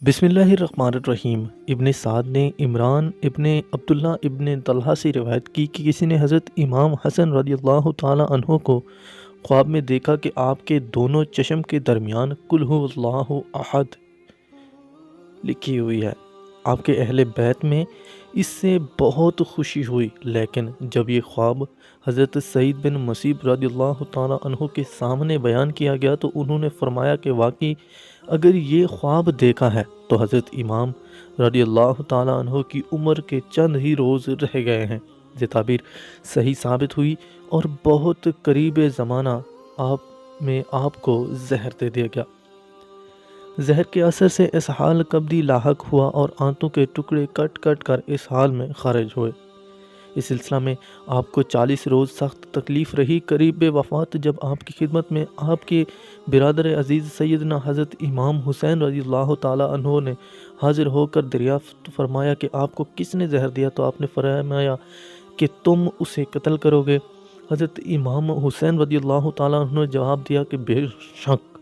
बिस्मिल्लाहिर्रहमानिर्रहीम। इब्न साद ने इमरान इब्न अब्दुल्ला इब्न तलहा से रिवायत की कि किसी ने हज़रत इमाम हसन रज़ियल्लाहु ताला अन्हो को ख्वाब में देखा कि आपके दोनों चश्म के दरमियान कुल हुवल्लाहु अहद लिखी हुई है। आपके अहले बैत में इससे बहुत खुशी हुई, लेकिन जब ये ख्वाब हज़रत सईद बिन मसीब रज़ियल्लाहु ताला अन्हु के सामने बयान किया गया तो उन्होंने फरमाया कि वाकई अगर ये ख्वाब देखा है तो हज़रत इमाम रज़ियल्लाहु ताला अन्हु की उम्र के चंद ही रोज़ रह गए हैं। ये ताबीर सही साबित हुई और बहुत करीब ज़माना आपको जहर दे दिया गया। जहर के असर से इस हाल कब्दी लाहक हुआ और आंतों के टुकड़े कट कट कर इस हाल में खारिज हुए। इस सिलसिला में आपको 40 रोज़ सख्त तकलीफ़ रही। करीब वफ़ात जब आपकी खिदमत में आपके बिरादर अज़ीज़ सैयदना हज़रत इमाम हुसैन रज़ियल्लाहु ताला अन्हो ने हाजिर होकर दरियाफ़्त फरमाया कि आपको किसने जहर दिया, तो आपने फरमाया कि तुम उसे कत्ल करोगे। हज़रत इमाम हुसैन रज़ियल्लाहु ताला अन्हो ने जवाब दिया कि बेशक।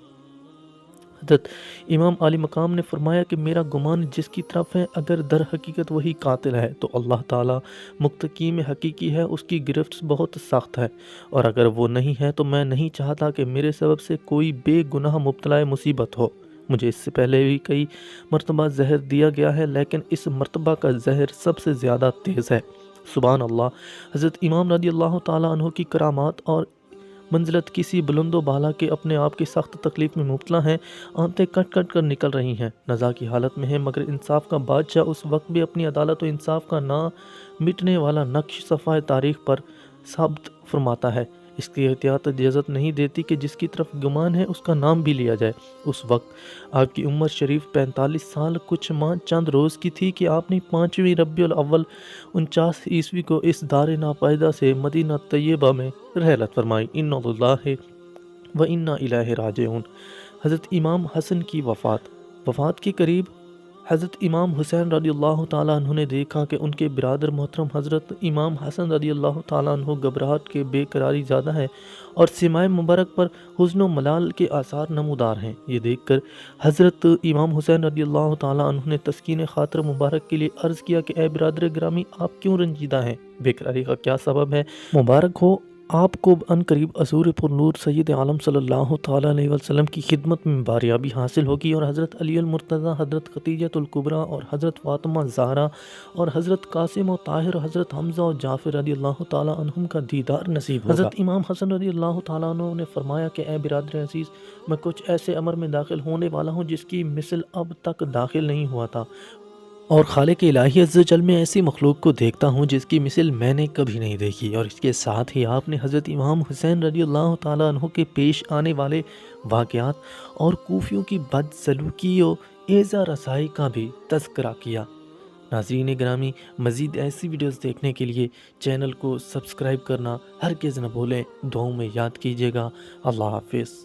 हज़रत इमाम आली मकाम ने फरमाया कि मेरा गुमान जिसकी तरफ है, अगर दर हकीकत वही कातिल है तो अल्लाह ताला मुत्तकी में हकीकी है, उसकी गिरफ्त बहुत सख्त है, और अगर वो नहीं है तो मैं नहीं चाहता कि मेरे सबब से कोई बेगुनाह मुब्तला मुसीबत हो। मुझे इससे पहले भी कई मरतबा जहर दिया गया है, लेकिन इस मरतबा का जहर सबसे ज़्यादा तेज़ है। सुभान अल्लाह। हज़रत इमाम रज़ियल्लाहु ताला अन्हु की करामात और मंजिलत किसी बुलंदो बाला के अपने आप की सख्त तकलीफ़ में मुब्तला हैं। आंतें कट कट कर निकल रही हैं, नज़ा की हालत में है, मगर इंसाफ का बादशाह उस वक्त भी अपनी अदालत और इंसाफ का ना मिटने वाला नक्श सफ़ाए तारीख़ पर साबित फरमाता है। इसकी एहतियात इजाज़त नहीं देती कि जिसकी तरफ गुमान है उसका नाम भी लिया जाए। उस वक्त आपकी उम्र शरीफ 45 साल कुछ माह चंद रोज़ की थी कि आपने 5वीं रबीउल अव्वल 49 ईस्वी को इस दार नापायदा से मदीना तैयबा में रहलत फरमाई। इन्ना लिल्लाहि व इन्ना इलैहि राजिऊन। हज़रत इमाम हसन की वफ़ात के करीब हज़रत इमाम हुसैन रज़ियल्लाहु ताला अन्हु ने देखा कि उनके बिरादर मोहतरम हज़रत इमाम हसन रज़ियल्लाहु ताला अन्हु घबराहट के बेकरारी ज़्यादा है और सिमाए मुबारक पर हुज़्न व मलाल के आसार नमूदार हैं। ये देखकर हज़रत इमाम हुसैन रज़ियल्लाहु ताला अन्हु ने तस्कीन खातर मुबारक के लिए अर्ज़ किया कि ए बिरादर गिरामी, आप क्यों रंजीदा हैं? बेकरारी का क्या सबब है? मुबारक हो आपको अनकरीब असूर पुरनूर सैयद आलम सल्लल्लाहु ताला अलैहि वसल्लम की खिदमत में बारियाबी हासिल होगी, और हज़रत अली अल मुर्तज़ा, हज़रत खदीजतुल कुबरा और हज़रत फ़ातिमा ज़हरा और हज़रत कासिम और ताहिर, हज़रत हमज़ा और जाफ़िर रज़ियल्लाहु ताला अन्हुम का दीदार नसीब होगा। हज़रत इमाम हसन रज़ियल्लाहु ताला अन्हु ने फरमाया कि ए बिरादर अज़ीज़, मैं कुछ ऐसे अमर में दाखिल होने वाला हूँ जिसकी मिसल अब तक दाखिल नहीं हुआ था, और खालिक इलाही अज़्ज़ व जल में ऐसी मखलूक को देखता हूँ जिसकी मिसल मैंने कभी नहीं देखी। और इसके साथ ही आपने हज़रत इमाम हुसैन रज़ियल्लाहु ताला अन्हु के पेश आने वाले वाक़यात और कूफियों की बदसलूकी और एज़ा रसाई का भी तज़किरा किया। नाज़रीन गिरामी, मज़ीद ऐसी वीडियोज़ देखने के लिए चैनल को सब्सक्राइब करना हरगिज़ न भूलें। दुआओं में याद कीजिएगा। अल्लाह हाफ़िज़।